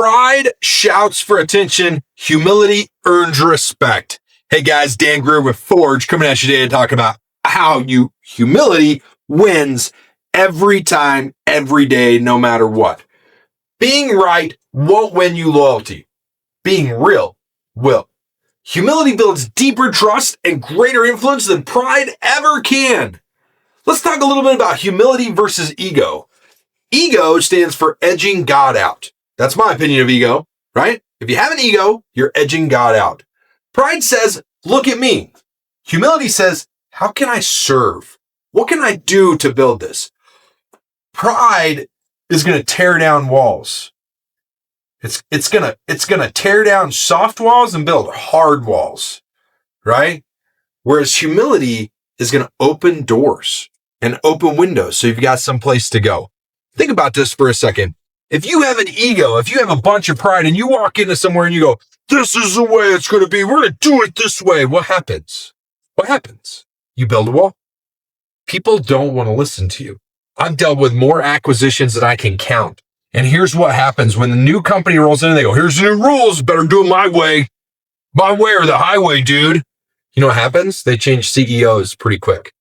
Pride shouts for attention. Humility earns respect. Hey guys, Dan Greer with Forge coming at you today to talk about how humility wins every time, every day, no matter what. Being right won't win you loyalty. Being real will. Humility builds deeper trust and greater influence than pride ever can. Let's talk a little bit about humility versus ego. Ego stands for edging God out. That's my opinion of ego, right? If you have an ego, you're edging God out. Pride says, look at me. Humility says, how can I serve? What can I do to build this? Pride is going to tear down walls. It's going to tear down soft walls and build hard walls, right? Whereas humility is going to open doors and open windows so you've got some place to go. Think about this for a second. If you have an ego, if you have a bunch of pride and you walk into somewhere and you go, this is the way it's going to be, we're going to do it this way, what happens? What happens? You build a wall. People don't want to listen to you. I've dealt with more acquisitions than I can count. And here's what happens when the new company rolls in and they go, here's the new rules, better do it my way. My way or the highway, dude. You know what happens? They change CEOs pretty quick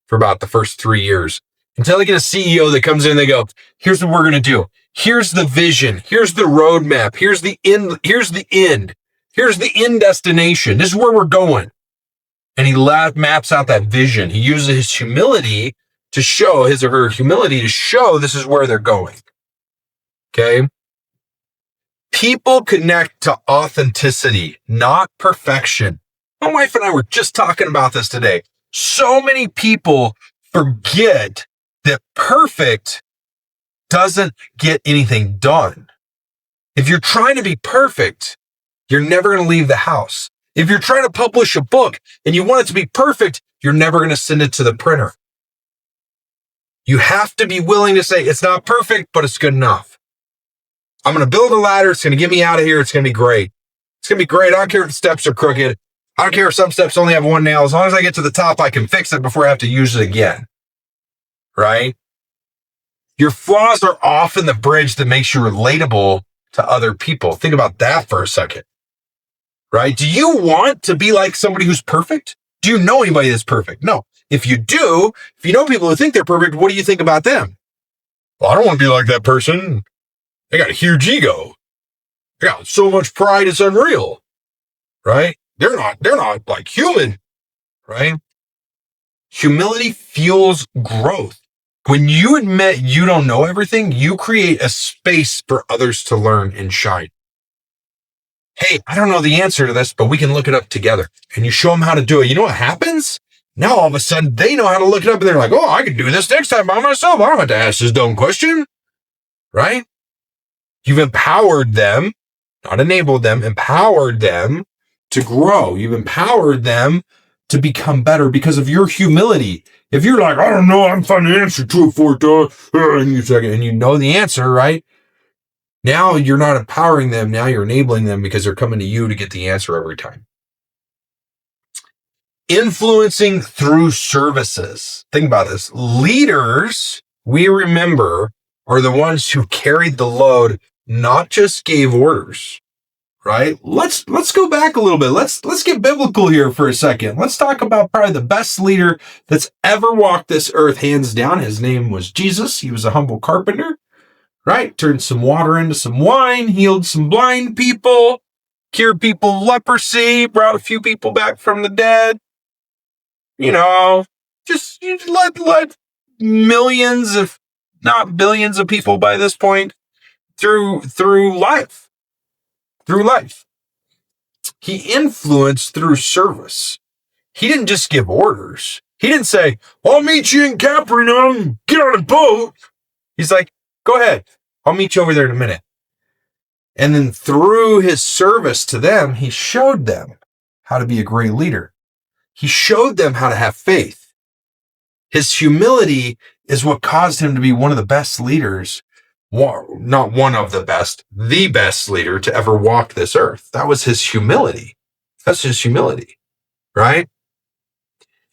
for about the first 3 years. Until they get a CEO that comes in and they go, here's what we're going to do. Here's the vision. Here's the roadmap. Here's the end. Here's the end. Here's the end destination. This is where we're going. And he maps out that vision. He uses his humility to show his or her humility to show this is where they're going. Okay. People connect to authenticity, not perfection. My wife and I were just talking about this today. So many people forget that perfect doesn't get anything done. If you're trying to be perfect, you're never going to leave the house. If you're trying to publish a book and you want it to be perfect, you're never going to send it to the printer. You have to be willing to say, it's not perfect, but it's good enough. I'm going to build a ladder. It's going to get me out of here. It's going to be great. It's going to be great. I don't care if the steps are crooked. I don't care if some steps only have one nail. As long as I get to the top, I can fix it before I have to use it again. Right? Your flaws are often the bridge that makes you relatable to other people. Think about that for a second. Right? Do you want to be like somebody who's perfect? Do you know anybody that's perfect? No. If you do, if you know people who think they're perfect, what do you think about them? Well, I don't want to be like that person. They got a huge ego. They got so much pride, it's unreal. Right? They're not like human. Right? Humility fuels growth. When you admit you don't know everything, you create a space for others to learn and shine. Hey, I don't know the answer to this, but we can look it up together. And you show them how to do it. You know what happens? Now all of a sudden they know how to look it up and they're like, oh, I can do this next time by myself. I don't have to ask this dumb question. Right? You've empowered them, not enabled them, empowered them to grow. You've empowered them to become better because of your humility. If you're like, I don't know, I'm finding the answer to it for it, and you know the answer, right? Now you're not empowering them. Now you're enabling them because they're coming to you to get the answer every time. Influencing through services. Think about this. Leaders, we remember, are the ones who carried the load, not just gave orders. Right? Let's go back a little bit. Let's get biblical here for a second. Let's talk about probably the best leader that's ever walked this earth, hands down. His name was Jesus. He was a humble carpenter, right? Turned some water into some wine, healed some blind people, cured people of leprosy, brought a few people back from the dead. You know, just let millions, if not billions of people by this point through life. Through life. He influenced through service. He didn't just give orders. He didn't say, I'll meet you in Capernaum, get on a boat. He's like, go ahead. I'll meet you over there in a minute. And then through his service to them, he showed them how to be a great leader. He showed them how to have faith. His humility is what caused him to be one of the best leaders. Not one of the best leader to ever walk this earth. That was his humility. That's his humility, right?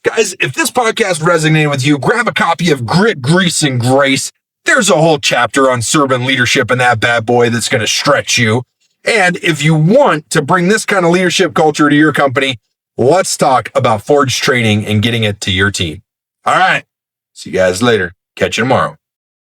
Guys, if this podcast resonated with you, grab a copy of Grit, Grease, and Grace. there's a whole chapter on servant leadership in that bad boy that's going to stretch you. And if you want to bring this kind of leadership culture to your company, let's talk about Forge training and getting it to your team. All right. See you guys later. Catch you tomorrow.